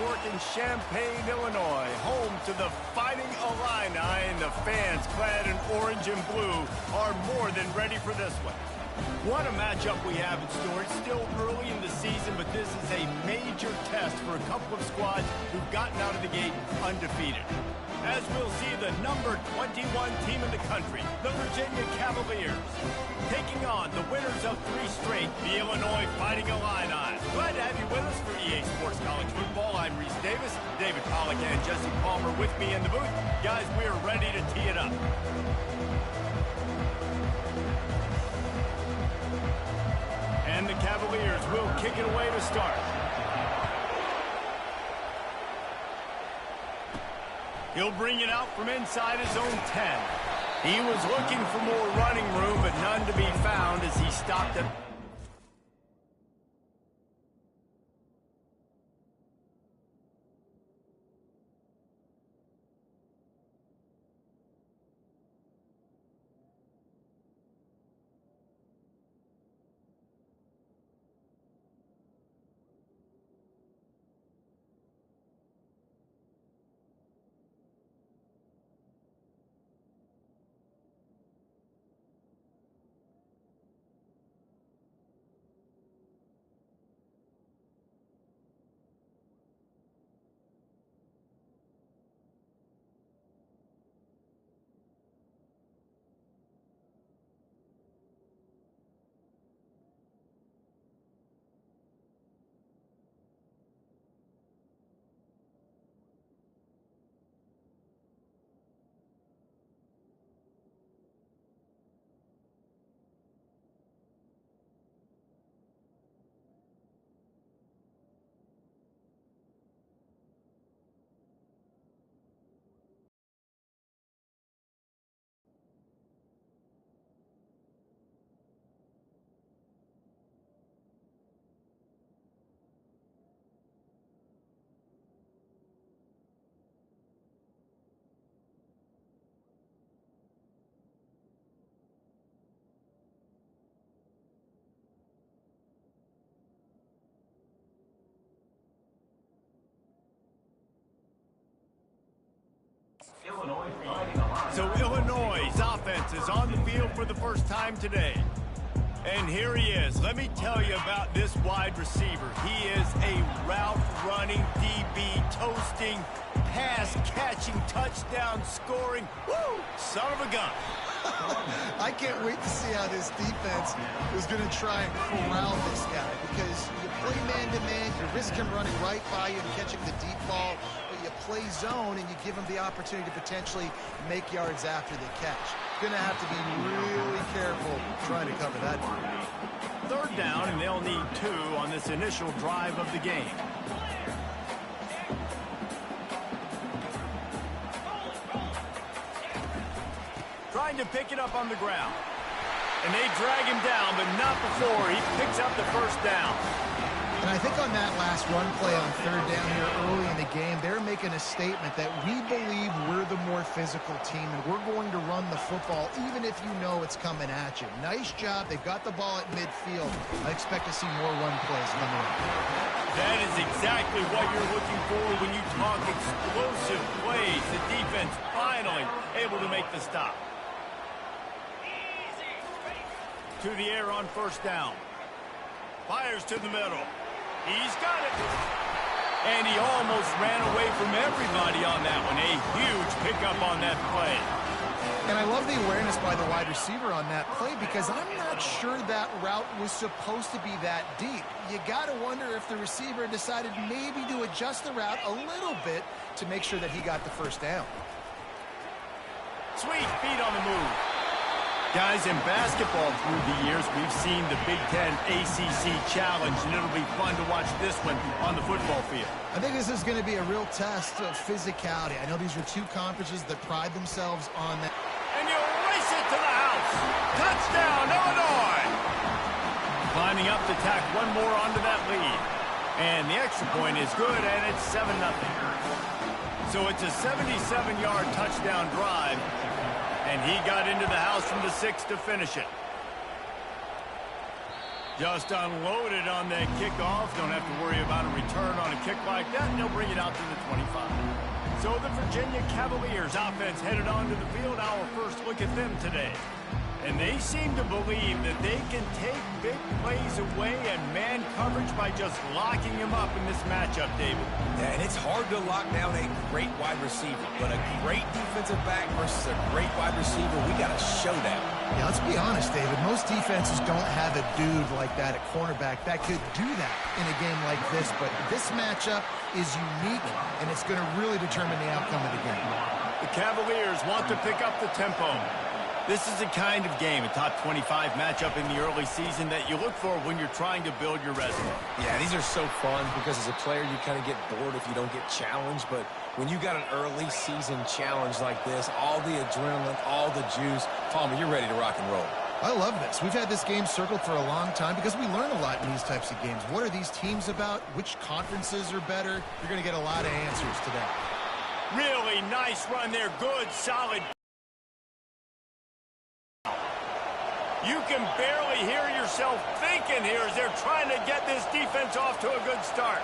Network in Champaign, Illinois, home to the Fighting Illini, and the fans clad in orange and blue are more than ready for this one. What a matchup we have in store. It's still early in the season, but this is a major test for a couple of squads who've gotten out of the gate undefeated. As we'll see the number 21 team in the country, the Virginia Cavaliers, taking on the winners of 3 straight, the Illinois Fighting Illini. Glad to have you with us for EA Sports College Football. I'm Reese Davis, David Pollack and Jesse Palmer with me in the booth. Guys, we're ready to tee it up. And the Cavaliers will kick it away to start. He'll bring it out from inside his own 10. He was looking for more running room, but none to be found as he stopped it. So Illinois' offense is on the field for the first time today. And here he is. Let me tell you about this wide receiver. He is a route-running, DB, toasting, pass-catching, touchdown-scoring, son of a gun. I can't wait to see how this defense is going to try and corral this guy, because you play man-to-man, you risk him running right by you and catching the deep ball, but you play zone and you give him the opportunity to potentially make yards after the catch. Going to have to be really careful trying to cover that. 3rd down, and they'll need 2 on this initial drive of the game. Trying to pick it up on the ground. And they drag him down, but not before he picks up the first down. And I think on that last run play on 3rd down here early in the game, they're making a statement that we believe we're the more physical team and we're going to run the football even if you know it's coming at you. Nice job. They've got the ball at midfield. I expect to see more run plays coming up. That is exactly what you're looking for when you talk explosive plays. The defense finally able to make the stop. To the air on 1st down. Fires to the middle. He's got it. And he almost ran away from everybody on that one. A huge pickup on that play. And I love the awareness by the wide receiver on that play, because I'm not sure that route was supposed to be that deep. You got to wonder if the receiver decided maybe to adjust the route a little bit to make sure that he got the 1st down. Sweet feet on the move. Guys, in basketball through the years, we've seen the Big Ten ACC Challenge, and it'll be fun to watch this one on the football field. I think this is going to be a real test of physicality. I know these are 2 conferences that pride themselves on that. And you race it to the house. Touchdown, Illinois! Climbing up to tack one more onto that lead. And the extra point is good, and it's 7-0. So it's a 77-yard touchdown drive. And he got into the house from the 6 to finish it. Just unloaded on that kickoff. Don't have to worry about a return on a kick like that. And they'll bring it out to the 25. So the Virginia Cavaliers offense headed onto the field. Our first look at them today. And they seem to believe that they can take big plays away and man coverage by just locking him up in this matchup, David. Yeah, and it's hard to lock down a great wide receiver, but a great defensive back versus a great wide receiver, we got to show that. Yeah, let's be honest, David. Most defenses don't have a dude like that at cornerback that could do that in a game like this, but this matchup is unique, and it's going to really determine the outcome of the game. The Cavaliers want to pick up the tempo. This is the kind of game, a top 25 matchup in the early season, that you look for when you're trying to build your resume. Yeah, these are so fun because as a player, you kind of get bored if you don't get challenged. But when you got an early season challenge like this, all the adrenaline, all the juice, Palmer, you're ready to rock and roll. I love this. We've had this game circled for a long time because we learn a lot in these types of games. What are these teams about? Which conferences are better? You're going to get a lot of answers today. Really nice run there. Good, solid. You can barely hear yourself thinking here as they're trying to get this defense off to a good start.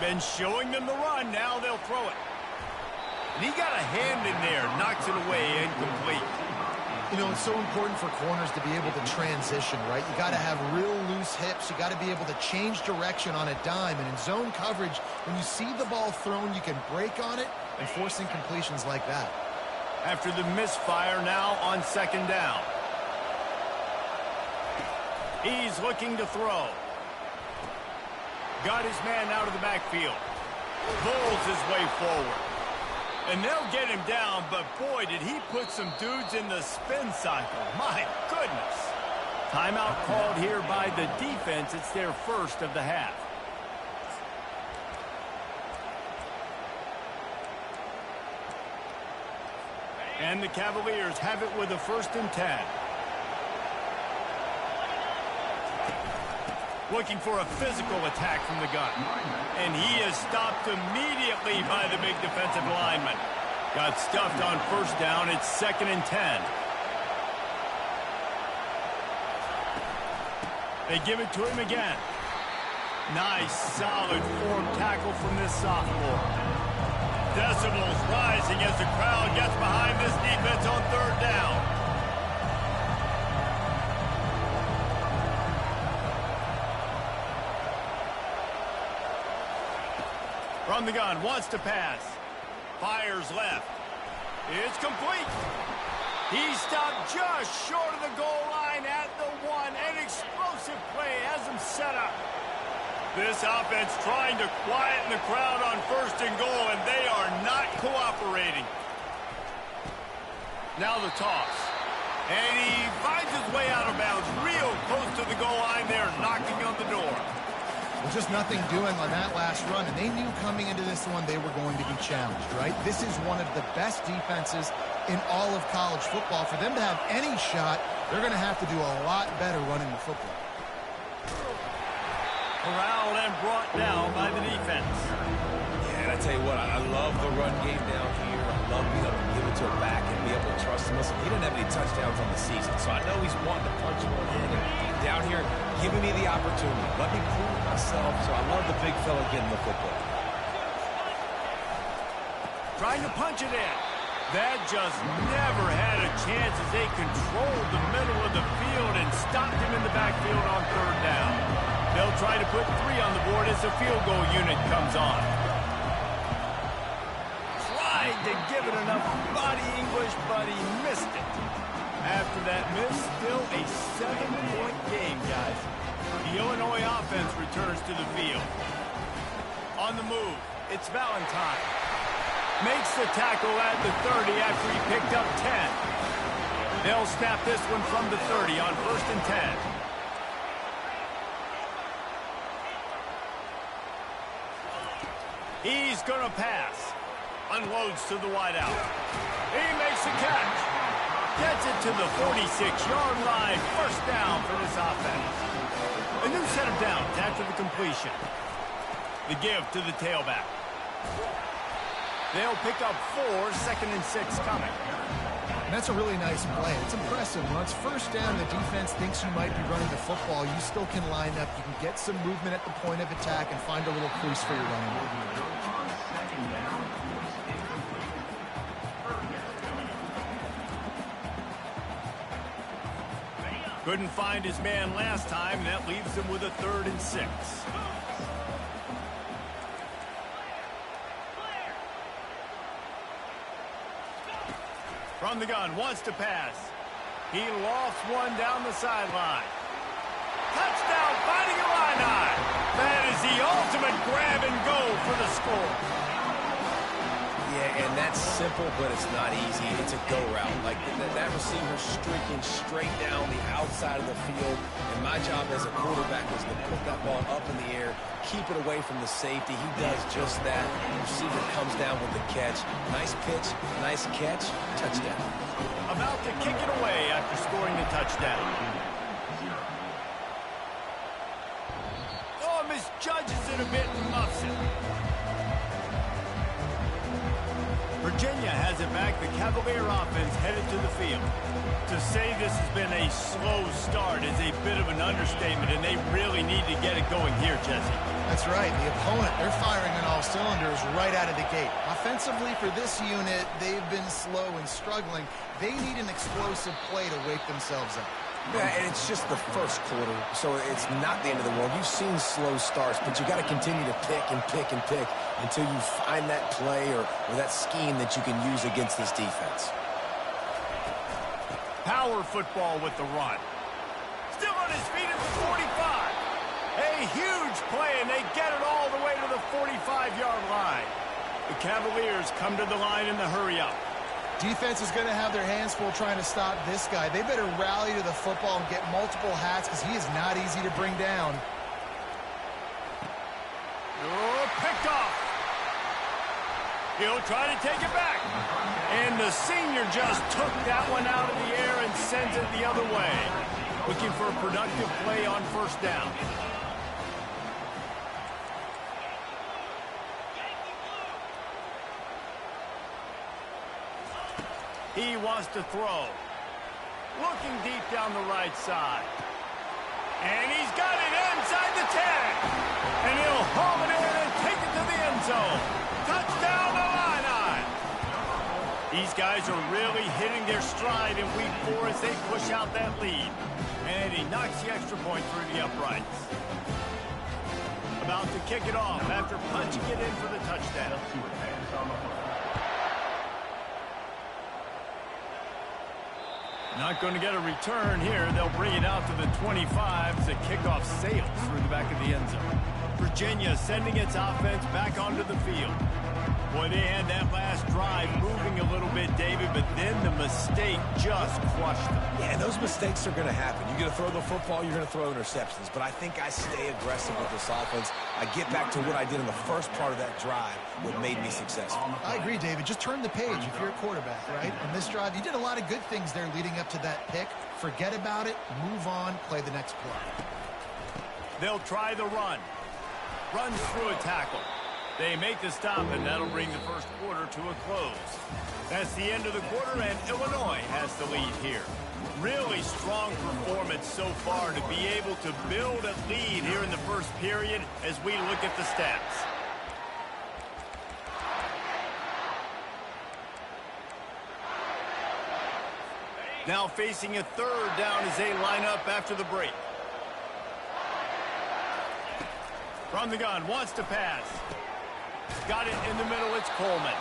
Been showing them the run. Now they'll throw it. And he got a hand in there. Knocks it away, incomplete. You know, it's so important for corners to be able to transition, right? You got to have real loose hips. You got to be able to change direction on a dime. And in zone coverage, when you see the ball thrown, you can break on it and force incompletions like that. After the misfire, now on second down. He's looking to throw. Got his man out of the backfield. Pulls his way forward. And they'll get him down, but boy, did he put some dudes in the spin cycle. My goodness. Timeout called here by the defense. It's their first of the half. And the Cavaliers have it with a 1st and 10. Looking for a physical attack from the gun. And he is stopped immediately by the big defensive lineman. Got stuffed on 1st down. It's 2nd and 10. They give it to him again. Nice, solid form tackle from this sophomore. Decibels rising as the crowd gets behind this defense on 3rd down. From the gun, wants to pass. Fires left. It's complete. He stopped just short of the goal line at the 1. An explosive play has him set up. This offense trying to quieten the crowd on 1st and goal, and they are not cooperating. Now the toss. And he finds his way out of bounds real close to the goal line there, knocking on the door. Well, just nothing doing on that last run, and they knew coming into this one they were going to be challenged, right? This is one of the best defenses in all of college football. For them to have any shot, they're going to have to do a lot better running the football. Corralled and brought down by the defense. Yeah, and I tell you what, I love the run game down here. I love being able to give it to a back and be able to trust him. Listen, he didn't have any touchdowns on the season, so I know he's wanting to punch one in. And down here, giving me the opportunity. Let me prove myself, so I love the big fella getting the football. Trying to punch it in. That just never had a chance as they controlled the middle of the field and stopped him in the backfield on 3rd down. They'll try to put 3 on the board as the field goal unit comes on. Tried to give it enough body English, but he missed it. After that miss, still a 7-point game, guys. The Illinois offense returns to the field. On the move, it's Valentine. Makes the tackle at the 30 after he picked up 10. They'll snap this one from the 30 on 1st and 10. He's going to pass. Unloads to the wideout. He makes the catch. Gets it to the 46-yard line. 1st down for this offense. A new set of downs after the completion. The give to the tailback. They'll pick up 4, 2nd and 6 coming. And that's a really nice play. It's impressive. When it's first down, the defense thinks you might be running the football. You still can line up. You can get some movement at the point of attack and find a little crease for your running back. Couldn't find his man last time, and that leaves him with a 3rd and 6. From the gun, wants to pass. He lofts one down the sideline. Touchdown, fighting Illini. That is the ultimate grab and go for the score. Yeah, and that's simple, but it's not easy. It's a go route. Like that receiver streaking straight down the outside of the field. And my job as a quarterback is to put that ball up in the air, keep it away from the safety. He does just that. The receiver comes down with the catch. Nice pitch, nice catch, touchdown. About to kick it away after scoring the touchdown. Oh, misjudges it a bit and muffs it. Virginia has it back. The Cavalier offense headed to the field. To say this has been a slow start is a bit of an understatement, and they really need to get it going here, Jesse. That's right. The opponent, they're firing on all cylinders right out of the gate. Offensively for this unit, they've been slow and struggling. They need an explosive play to wake themselves up. Yeah, and it's just the first quarter, so it's not the end of the world. You've seen slow starts, but you got to continue to pick and pick and pick until you find that play or that scheme that you can use against this defense. Power football with the run. Still on his feet at the 45. A huge play, and they get it all the way to the 45-yard line. The Cavaliers come to the line in the hurry-up. Defense is going to have their hands full trying to stop this guy. They better rally to the football and get multiple hats because he is not easy to bring down. Oh, picked off. He'll try to take it back. And the senior just took that one out of the air and sends it the other way. Looking for a productive play on first down. He wants to throw. Looking deep down the right side. And he's got it inside the 10. And he'll haul it in and take it to the end zone. Touchdown, Illini. These guys are really hitting their stride in week 4 as they push out that lead. And he knocks the extra point through the uprights. About to kick it off after punching it in for the touchdown. Not going to get a return here. They'll bring it out to the 25 as the kickoff sails through the back of the end zone. Virginia sending its offense back onto the field. Boy, they had that last drive moving a little bit, David, but then the mistake just crushed them. Yeah, those mistakes are going to happen. You're going to throw the football, you're going to throw interceptions. But I think I stay aggressive with this offense. I get back to what I did in the first part of that drive, what made me successful. I agree, David. Just turn the page if you're a quarterback, right? On this drive, you did a lot of good things there leading up to that pick. Forget about it, move on, play the next play. They'll try the run. Runs through a tackle. They make the stop, and that'll bring the first quarter to a close. That's the end of the quarter, and Illinois has the lead here. Really strong performance so far to be able to build a lead here in the first period as we look at the stats. Now facing a third down as they line up after the break. From the gun, wants to pass. Got it in the middle, it's Coleman.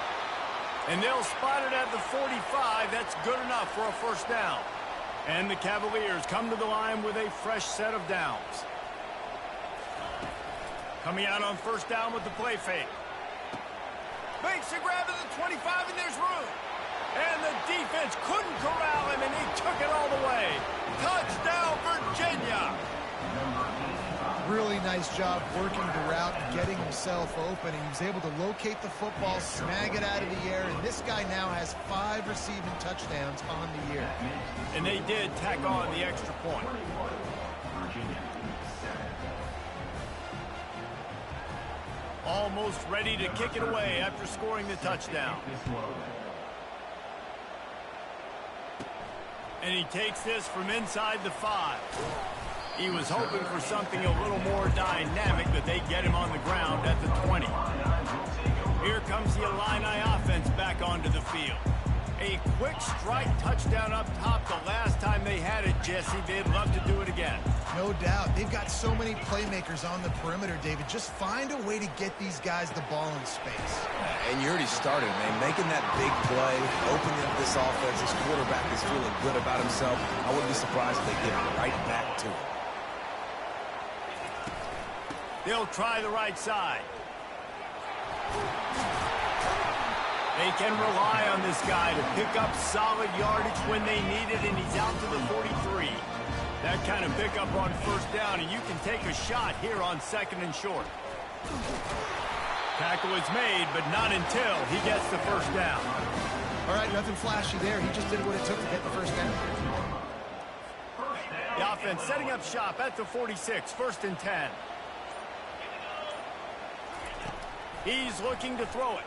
And they'll spot it at the 45. That's good enough for a first down. And the Cavaliers come to the line with a fresh set of downs. Coming out on first down with the play fake. Makes a grab at the 25, and there's room. And the defense couldn't corral him, and he took it all the way. Touchdown, Virginia. Really nice job working the route and getting himself open. He was able to locate the football, snag it out of the air, and this guy now has 5 receiving touchdowns on the year. And they did tack on the extra point. Almost ready to kick it away after scoring the touchdown. And he takes this from inside the 5. He was hoping for something a little more dynamic, but they get him on the ground at the 20. Here comes the Illini offense back onto the field. A quick strike touchdown up top the last time they had it, Jesse. They'd love to do it again. No doubt. They've got so many playmakers on the perimeter, David. Just find a way to get these guys the ball in space. And you already started, man. Making that big play, opening up this offense. This quarterback is feeling good about himself. I wouldn't be surprised if they give it right back to him. They'll try the right side. They can rely on this guy to pick up solid yardage when they need it, and he's out to the 43. That kind of pickup on first down, and you can take a shot here on 2nd and short. Tackle is made, but not until he gets the first down. All right, nothing flashy there. He just did what it took to get the first down. The offense setting up shop at the 46, 1st and 10. He's looking to throw it.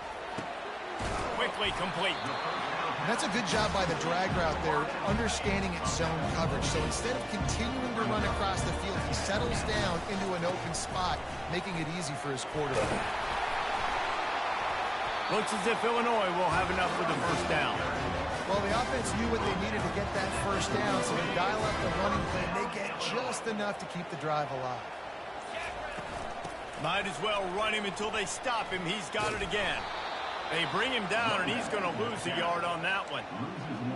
Quickly complete. And that's a good job by the drag route there, understanding its zone coverage. So instead of continuing to run across the field, he settles down into an open spot, making it easy for his quarterback. Looks as if Illinois will have enough for the first down. Well, the offense knew what they needed to get that first down, so they dial up the running play, and they get just enough to keep the drive alive. Might as well run him until they stop him. He's got it again. They bring him down, and he's going to lose a yard on that one.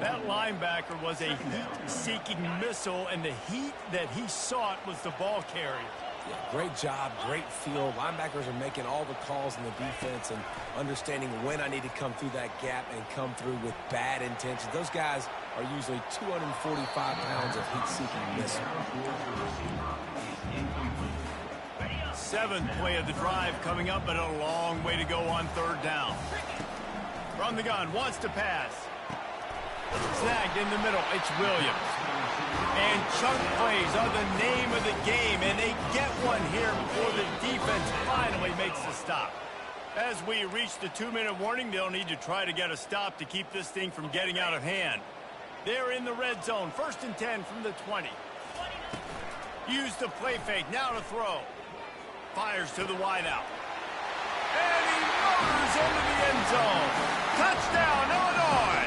That linebacker was a heat-seeking missile, and the heat that he sought was the ball carrier. Yeah, great job, great feel. Linebackers are making all the calls in the defense and understanding when I need to come through that gap and come through with bad intentions. Those guys are usually 245 pounds of heat-seeking missile. 7th play of the drive coming up, but a long way to go on 3rd down. From the gun, wants to pass. Snagged in the middle, it's Williams. And chunk plays are the name of the game, and they get one here before the defense finally makes the stop. As we reach the 2-minute warning, they'll need to try to get a stop to keep this thing from getting out of hand. They're in the red zone, 1st and 10 from the 20. Use the play fake, now to throw. Fires to the wideout. And he motors into the end zone. Touchdown, Illinois!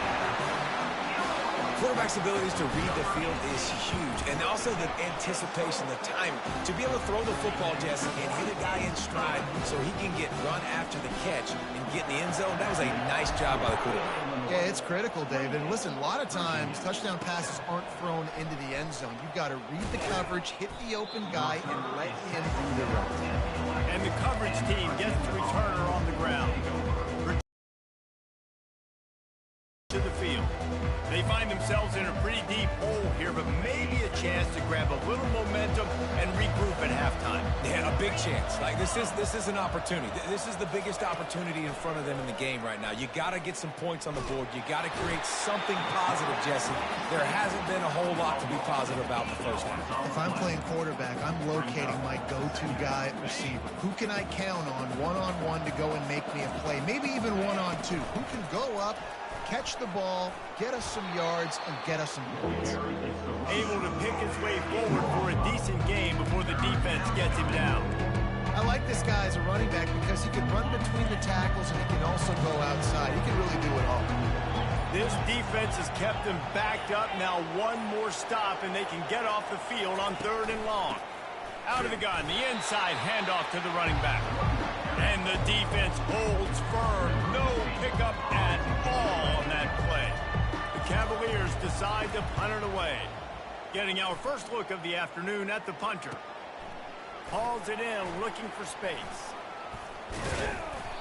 Quarterback's abilities to read the field is huge, and also the anticipation, the time to be able to throw the football, Jesse, and hit a guy in stride so he can get run after the catch and get in the end zone. That was a nice job by the quarterback. Yeah, it's critical, David. And listen, a lot of times touchdown passes aren't thrown into the end zone. You've got to read the coverage, hit the open guy, and let him do the rest. And the coverage team gets the returner on the ground. To the field. They find themselves in a pretty deep hole here, but maybe a chance to grab a little momentum and regroup at halftime. Yeah, a big chance. Like this is an opportunity. This is the biggest opportunity in front of them in the game right now. You got to get some points on the board. You got to create something positive, Jesse. There hasn't been a whole lot to be positive about in the first half. If I'm playing quarterback, I'm locating my go-to guy at receiver. Who can I count on one-on-one to go and make me a play? Maybe even one-on-two. Who can go up, catch the ball, get us some yards, and get us some points. Able to pick his way forward for a decent game before the defense gets him down. I like this guy as a running back because he can run between the tackles and he can also go outside. He can really do it all. This defense has kept them backed up. Now one more stop, and they can get off the field on 3rd and long. Out of the gun, the inside handoff to the running back. And the defense holds firm. No pickup at all on that play. The Cavaliers decide to punt it away. Getting our first look of the afternoon at the punter. Hauls it in, looking for space.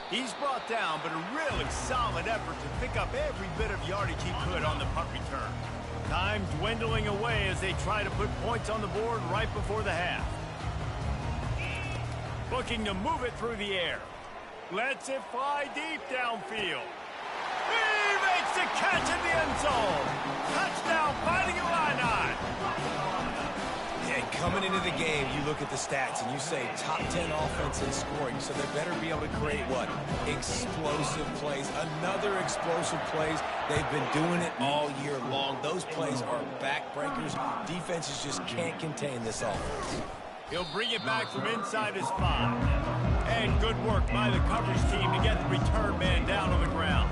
He's brought down, but a really solid effort to pick up every bit of yardage he could on the punt return. Time dwindling away as they try to put points on the board right before the half. Looking to move it through the air. Lets it fly deep downfield. He makes the catch in the end zone. Touchdown, Fighting Illini. Yeah, coming into the game, you look at the stats and you say top 10 offense in scoring, so they better be able to create what? Explosive plays. Another explosive plays. They've been doing it all year long. Those plays are backbreakers. Defenses just can't contain this offense. He'll bring it back from inside his 5. And good work by the coverage team to get the return man down on the ground.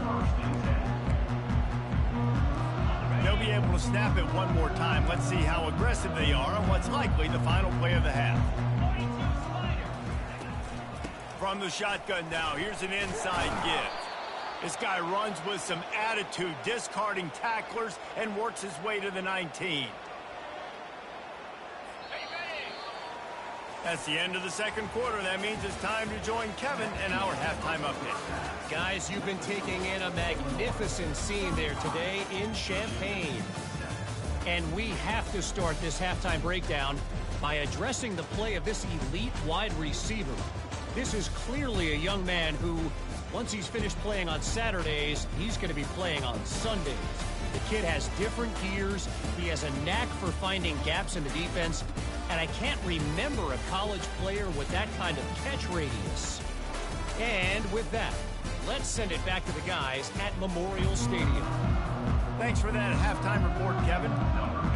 They'll be able to snap it one more time. Let's see how aggressive they are on what's likely the final play of the half. From the shotgun now, here's an inside give. This guy runs with some attitude, discarding tacklers, and works his way to the 19. That's the end of the second quarter. That means it's time to join Kevin in our halftime update. Guys, you've been taking in a magnificent scene there today in Champaign. And we have to start this halftime breakdown by addressing the play of this elite wide receiver. This is clearly a young man who, once he's finished playing on Saturdays, he's going to be playing on Sundays. The kid has different gears. He has a knack for finding gaps in the defense. And I can't remember a college player with that kind of catch radius. And with that, let's send it back to the guys at Memorial Stadium. Thanks for that halftime report, Kevin.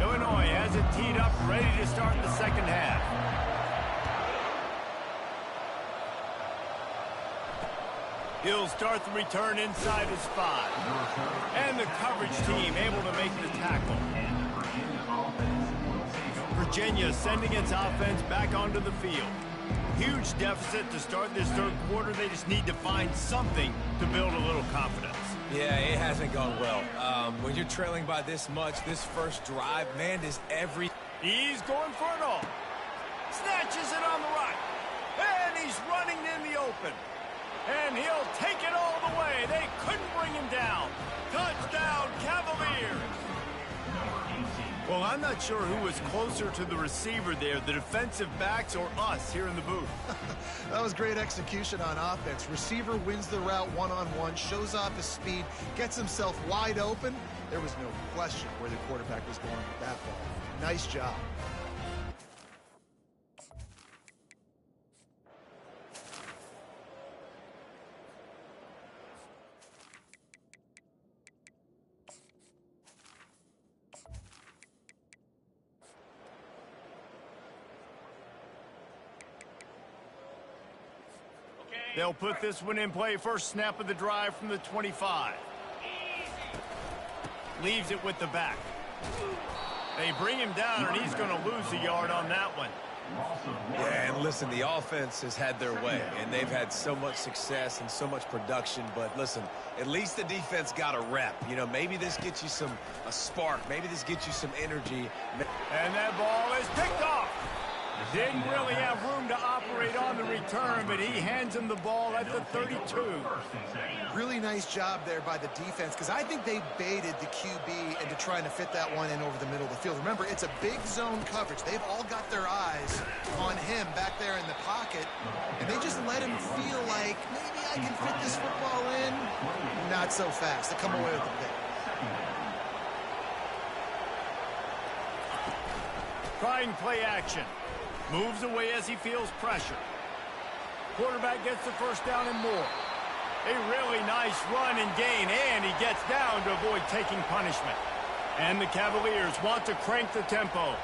Illinois has it teed up, ready to start the second half. He'll start the return inside his 5. And the coverage team able to make the tackle. Virginia sending its offense back onto the field. Huge deficit to start this third quarter. They just need to find something to build a little confidence. Yeah, it hasn't gone well. When you're trailing by this much, this first drive, man, is every... He's going for it all. Snatches it on the right. And he's running in the open. And he'll take it all the way. They couldn't bring him down. Touchdown, Cavaliers. Well, I'm not sure who was closer to the receiver there, the defensive backs or us here in the booth. That was great execution on offense. Receiver wins the route one-on-one, shows off his speed, gets himself wide open. There was no question where the quarterback was going with that ball. Nice job. They'll put this one in play. First snap of the drive from the 25. Leaves it with the back. They bring him down, and he's going to lose a yard on that one. Yeah, and listen, the offense has had their way, and they've had so much success and so much production. But listen, at least the defense got a rep. You know, maybe this gets you a spark. Maybe this gets you some energy. And that ball is picked off. Didn't really have room to operate on the return, but he hands him the ball at the 32. Really nice job there by the defense, because I think they baited the QB into trying to fit that one in over the middle of the field. Remember, it's a big zone coverage. They've all got their eyes on him back there in the pocket, and they just let him feel like, maybe I can fit this football in. Not so fast. They come away with the pick. Trying play action. Moves away as he feels pressure. Quarterback gets the first down and more. A really nice run and gain, and he gets down to avoid taking punishment. And the Cavaliers want to crank the tempo.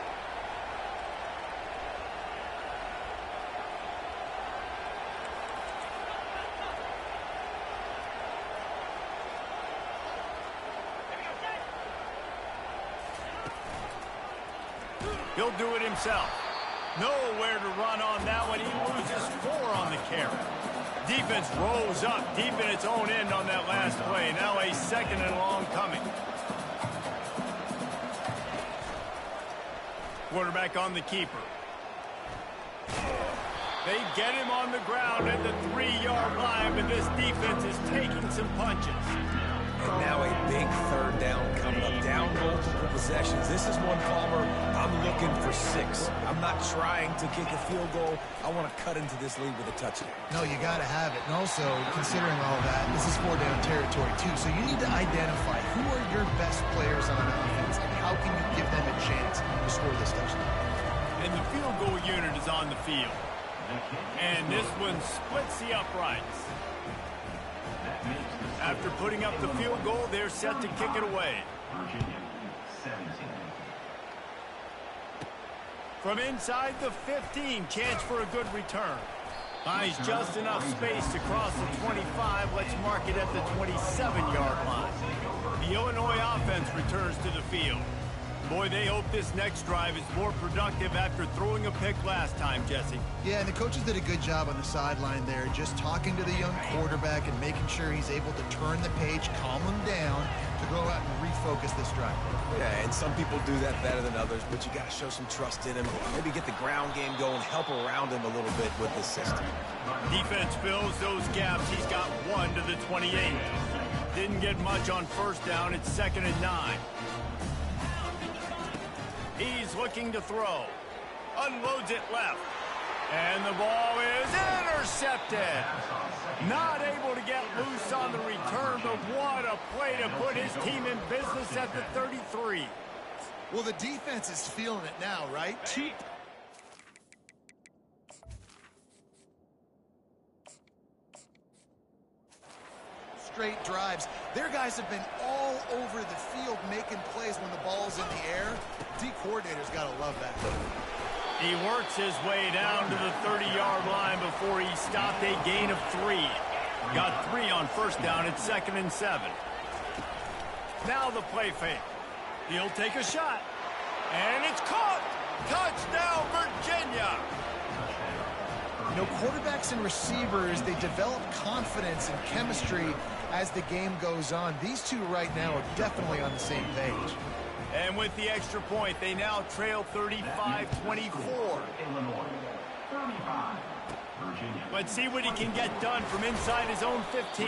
He'll do it himself. Nowhere to run on that one. He loses 4 on the carry. Defense rolls up deep in its own end on that last play. Now a second and long coming. Quarterback on the keeper. They get him on the ground at the 3-yard line, but this defense is taking some punches. And now a big third down coming up. Down multiple possessions. This is one, Palmer, I'm looking for 6. I'm not trying to kick a field goal. I want to cut into this lead with a touchdown. No, you got to have it. And also, considering all that, this is 4-down territory, too. So you need to identify who are your best players on offense and how can you give them a chance to score this touchdown. and the field goal unit is on the field. And this one splits the uprights. After putting up the field goal, they're set to kick it away. From inside the 15, chance for a good return. Finds just enough space to cross the 25. Let's mark it at the 27-yard line. The Illinois offense returns to the field. Boy, they hope this next drive is more productive after throwing a pick last time, Jesse. Yeah, and the coaches did a good job on the sideline there, just talking to the young quarterback and making sure he's able to turn the page, calm him down to go out and refocus this drive. Yeah, and some people do that better than others, but you got to show some trust in him. Maybe get the ground game going, help around him a little bit with this system. Defense fills those gaps. He's got 1 to the 28. Didn't get much on first down. It's 2nd and 9. He's looking to throw. Unloads it left. And the ball is intercepted. Not able to get loose on the return, but what a play to put his team in business at the 33. Well, the defense is feeling it now, right? Straight drives. Their guys have been all over the field making plays when the ball's in the air. D coordinator's got to love that. He works his way down to the 30-yard line before he stopped a gain of 3. Got 3 on first down. It's 2nd and 7. Now the play fake. He'll take a shot. And it's caught. Touchdown, Virginia. You know, quarterbacks and receivers, they develop confidence and chemistry as the game goes on. These two right now are definitely on the same page. And with the extra point, they now trail 35-24. Let's see what he can get done from inside his own 15.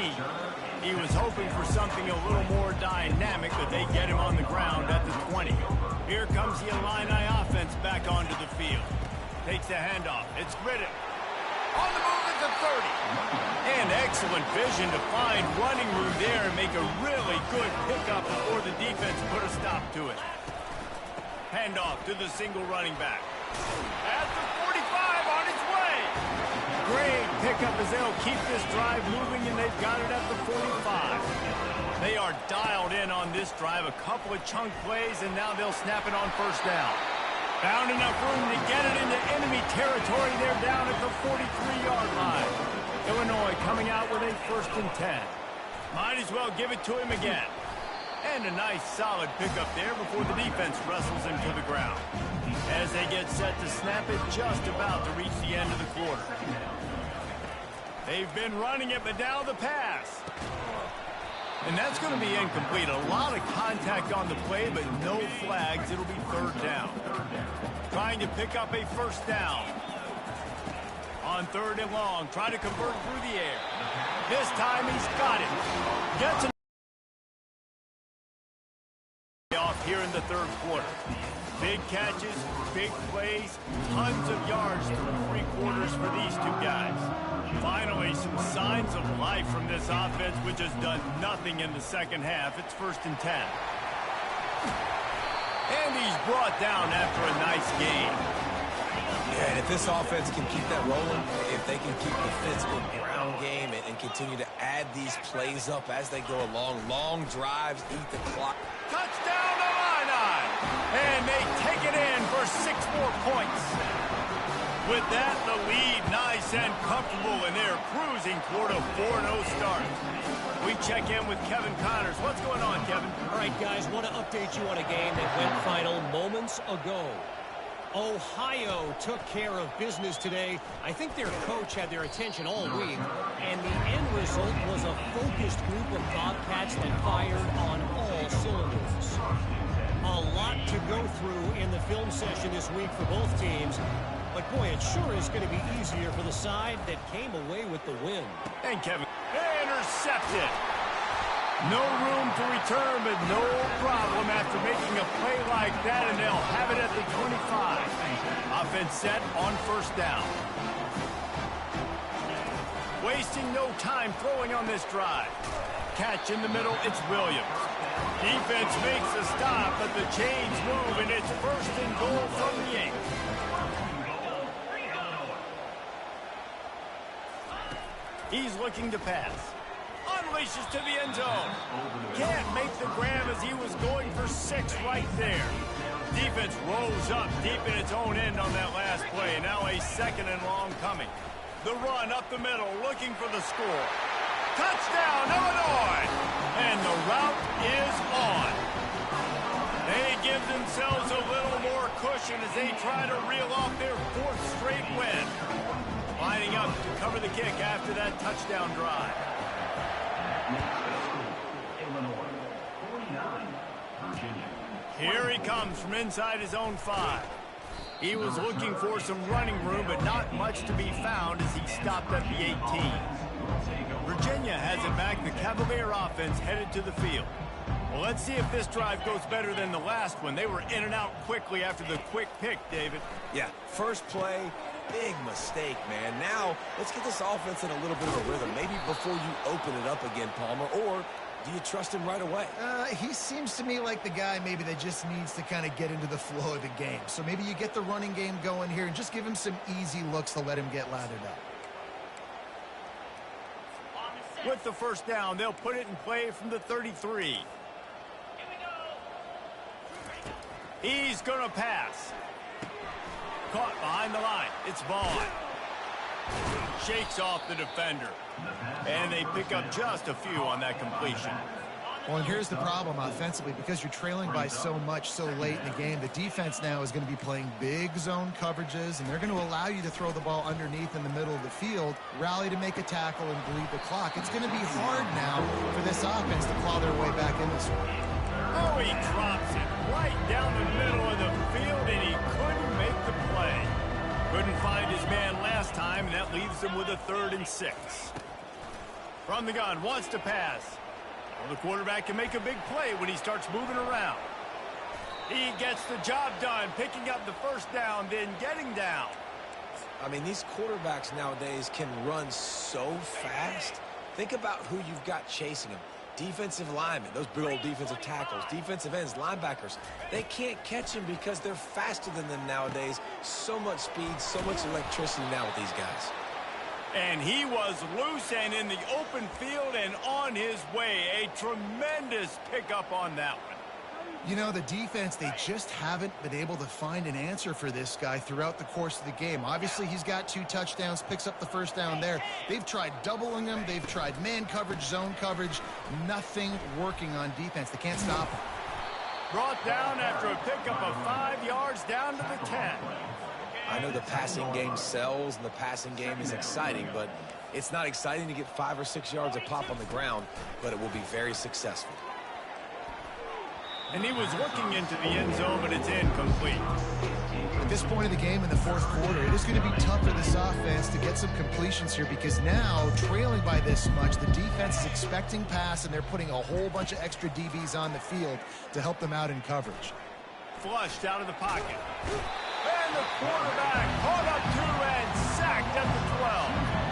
He was hoping for something a little more dynamic, but they get him on the ground at the 20. Here comes the Illini offense back onto the field. Takes the handoff. It's Gritted. On the move at the 30. And excellent vision to find running room there and make a really good pickup before the defense put a stop to it. Handoff to the single running back. At the 45 on its way. Great pickup as they'll keep this drive moving, and they've got it at the 45. They are dialed in on this drive. A couple of chunk plays, and now they'll snap it on first down. Found enough room to get it into enemy territory. They're down at the 43-yard line. Illinois coming out with a 1st and 10. Might as well give it to him again. And a nice solid pickup there before the defense wrestles him to the ground. As they get set to snap it, just about to reach the end of the quarter. They've been running it, but now the pass. And that's going to be incomplete. A lot of contact on the play, but no flags. It'll be 3rd down. Trying to pick up a 1st down. On 3rd and long, trying to convert through the air. This time he's got it. Gets it off here in the 3rd quarter. Big catches, big plays, tons of yards through 3 quarters for these two guys. Finally, some signs of life from this offense, which has done nothing in the second half. It's 1st and 10. And he's brought down after a nice game. Yeah, and if this offense can keep that rolling, if they can keep the physical ground game and continue to add these plays up as they go along, long drives, eat the clock. Touchdown Illini! And they take it in for 6 more points. With that, the lead nice and comfortable, and they're cruising toward a 4-0 start. We check in with Kevin Connors. What's going on, Kevin? All right, guys, want to update you on a game that went final moments ago. Ohio took care of business today. I think their coach had their attention all week, and the end result was a focused group of Bobcats that fired on all cylinders. A lot to go through in the film session this week for both teams, but boy, it sure is going to be easier for the side that came away with the win. And Kevin, intercepted. No room to return, but no problem after making a play like that, and they'll have it at the 25. Offense set on 1st down. Wasting no time throwing on this drive. catch in the middle. It's Williams. Defense makes a stop, but the chains move, and it's first and goal from the 8. He's looking to pass. Unleashes to the end zone. Can't make the grab as he was going for 6 right there. Defense rose up deep in its own end on that last play. Now a 2nd and long coming. The run up the middle, looking for the score. Touchdown, Illinois! And the route is on. They give themselves a little more cushion as they try to reel off their 4th straight win. Lining up to cover the kick after that touchdown drive. Here he comes from inside his own 5. He was looking for some running room, but not much to be found as he stopped at the 18. Virginia has it back. The Cavalier offense headed to the field. Well, let's see if this drive goes better than the last one. They were in and out quickly after the quick pick, David. Yeah, first play, big mistake, man. Now, let's get this offense in a little bit of a rhythm. Maybe before you open it up again, Palmer, or do you trust him right away? He seems to me like the guy maybe that just needs to kind of get into the flow of the game. So maybe you get the running game going here and just give him some easy looks to let him get lathered up. With the first down, they'll put it in play from the 33. He's going to pass. Caught behind the line. It's Vaughn. Shakes off the defender. And they pick up just a few on that completion. Well, and here's the problem offensively. Because you're trailing by so much so late in the game, the defense now is going to be playing big zone coverages, and they're going to allow you to throw the ball underneath in the middle of the field, rally to make a tackle, and bleed the clock. It's going to be hard now for this offense to claw their way back in this one. Oh, he drops it right down the middle of the field, and he couldn't make the play. Couldn't find his man last time, and that leaves him with a 3rd and 6. From the gun, wants to pass. Well, the quarterback can make a big play when he starts moving around. He gets the job done, picking up the first down, then getting down. I mean, these quarterbacks nowadays can run so fast. Think about who you've got chasing them. Defensive linemen, those big old defensive tackles, defensive ends, linebackers. They can't catch him because they're faster than them nowadays. So much speed, so much electricity now with these guys. And he was loose and in the open field and on his way. A tremendous pickup on that one. You know, the defense, they just haven't been able to find an answer for this guy throughout the course of the game. Obviously, he's got 2 touchdowns, picks up the first down there. They've tried doubling him. They've tried man coverage, zone coverage. Nothing working on defense. They can't stop him. Brought down after a pickup of 5 yards down to the 10. I know the passing game sells and the passing game is exciting, but it's not exciting to get 5 or 6 yards of pop on the ground, but it will be very successful. And he was looking into the end zone, but it's incomplete. At this point of the game in the 4th quarter, it is going to be tough for this offense to get some completions here because now, trailing by this much, the defense is expecting pass, and they're putting a whole bunch of extra DBs on the field to help them out in coverage. Flushed out of the pocket. And the quarterback caught up 2 and sacked at the 12.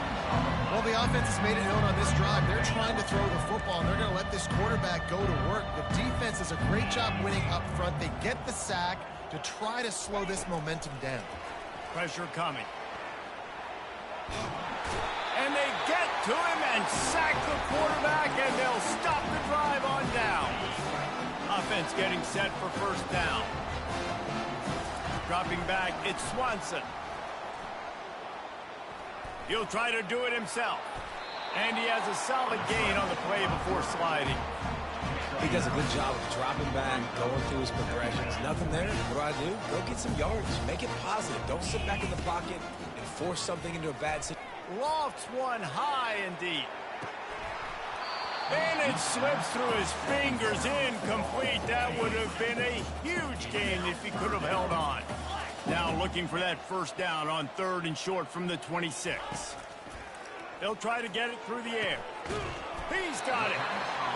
Well, the offense has made it known on this drive. They're trying to throw the football, and they're going to let this quarterback go to work. The defense does a great job winning up front. They get the sack to try to slow this momentum down. Pressure coming. And they get to him and sack the quarterback, and they'll stop the drive on down. Offense getting set for first down. Dropping back, it's Swanson. He'll try to do it himself. And he has a solid gain on the play before sliding. He does a good job of dropping back, going through his progressions. Nothing there. What do? Go get some yards. Make it positive. Don't sit back in the pocket and force something into a bad situation. Lofts one high and deep. And it slips through his fingers, incomplete. That would have been a huge gain if he could have held on. Now looking for that first down on 3rd and short from the 26. They'll try to get it through the air. He's got it.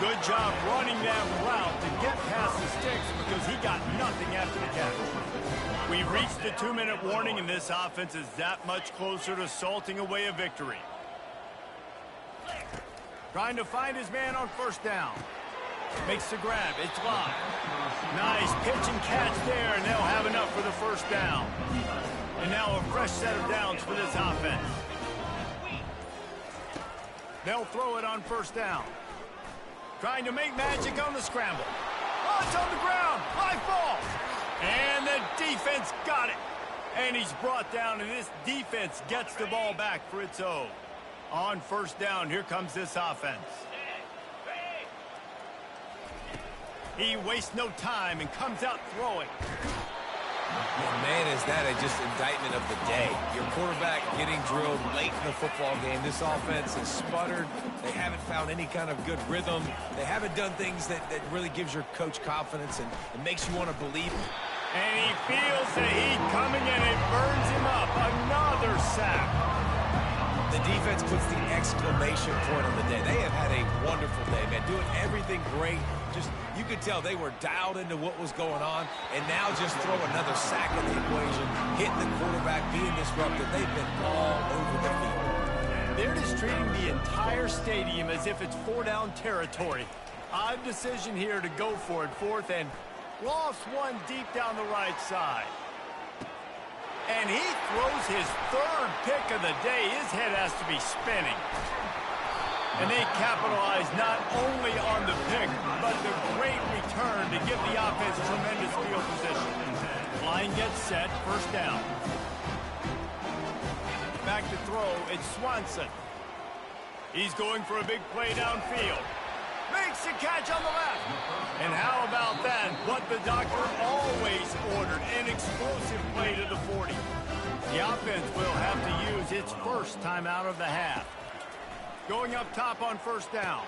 Good job running that route to get past the sticks because he got nothing after the catch. We've reached the 2-minute warning, and this offense is that much closer to salting away a victory. Trying to find his man on first down. Makes the grab. It's live. Nice pitch and catch there, and they'll have enough for the first down. And now a fresh set of downs for this offense. They'll throw it on first down. Trying to make magic on the scramble. Oh, it's on the ground. High ball. And the defense got it. And he's brought down, and this defense gets the ball back for its own. On first down, here comes this offense. He wastes no time and comes out throwing. And man, is that just indictment of the day. Your quarterback getting drilled late in the football game. This offense has sputtered. They haven't found any kind of good rhythm. They haven't done things that really gives your coach confidence and it makes you want to believe. And he feels the heat coming and it burns him up. Another sack. The defense puts the exclamation point on the day. They have had a wonderful day, man. Doing everything great. Just, you could tell they were dialed into what was going on. And now just throw another sack in the equation. Hitting the quarterback, being disruptive. They've been all over the field. They're just treating the entire stadium as if it's four-down territory. Odd decision here to go for it. Fourth and lost one deep down the right side. And he throws his third pick of the day. His head has to be spinning. And they capitalize not only on the pick, but the great return to give the offense tremendous field position. Line gets set, first down. Back to throw, it's Swanson. He's going for a big play downfield. Makes a catch on the left. And how about that? What the doctor always ordered, an explosive play to the 40. The offense will have to use its first timeout of the half. Going up top on first down.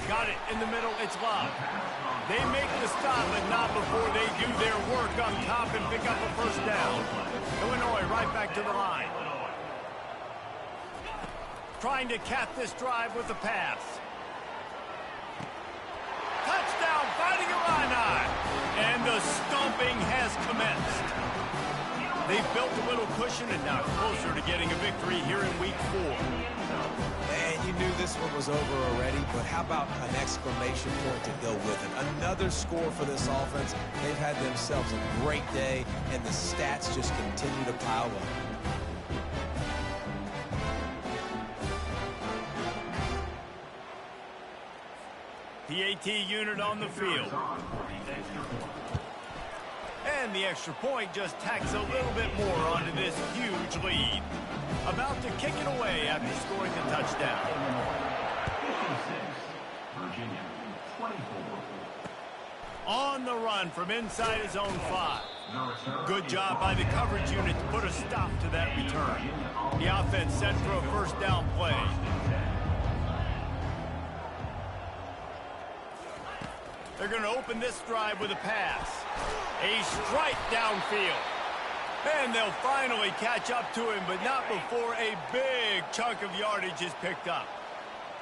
Got it in the middle, it's Love. They make the stop, but not before they do their work up top and pick up a first down. Illinois right back to the line. Trying to cap this drive with a pass. Touchdown, Fighting Illini. And the stomping has commenced. They've built a little cushion and now closer to getting a victory here in week 4. And you knew this one was over already, but how about an exclamation point to go with it? Another score for this offense. They've had themselves a great day, and the stats just continue to pile up. PAT unit on the field. And the extra point just tacks a little bit more onto this huge lead. About to kick it away after scoring the touchdown. On the run from inside his own 5. Good job by the coverage unit to put a stop to that return. The offense set for a first down play. They're going to open this drive with a pass. A strike downfield. And they'll finally catch up to him, but not before a big chunk of yardage is picked up.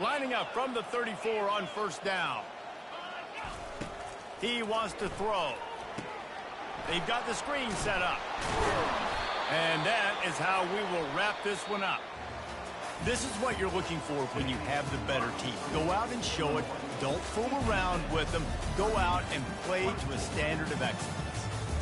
Lining up from the 34 on first down. He wants to throw. They've got the screen set up. And that is how we will wrap this one up. This is what you're looking for when you have the better team. Go out and show it. Don't fool around with them. Go out and play to a standard of excellence.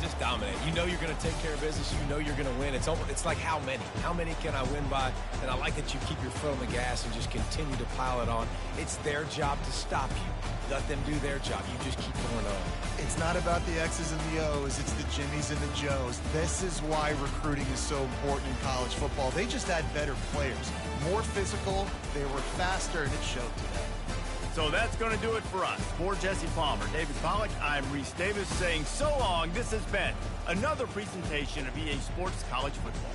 Just dominate. You know you're going to take care of business. You know you're going to win. It's like how many? How many can I win by? And I like that you keep your foot on the gas and just continue to pile it on. It's their job to stop you. Let them do their job. You just keep going on. It's not about the X's and the O's. It's the Jimmies and the Joes. This is why recruiting is so important in college football. They just had better players. More physical. They were faster, and it showed today. So that's going to do it for us. For Jesse Palmer, David Pollack, I'm Reese Davis saying so long. This has been another presentation of EA Sports College Football.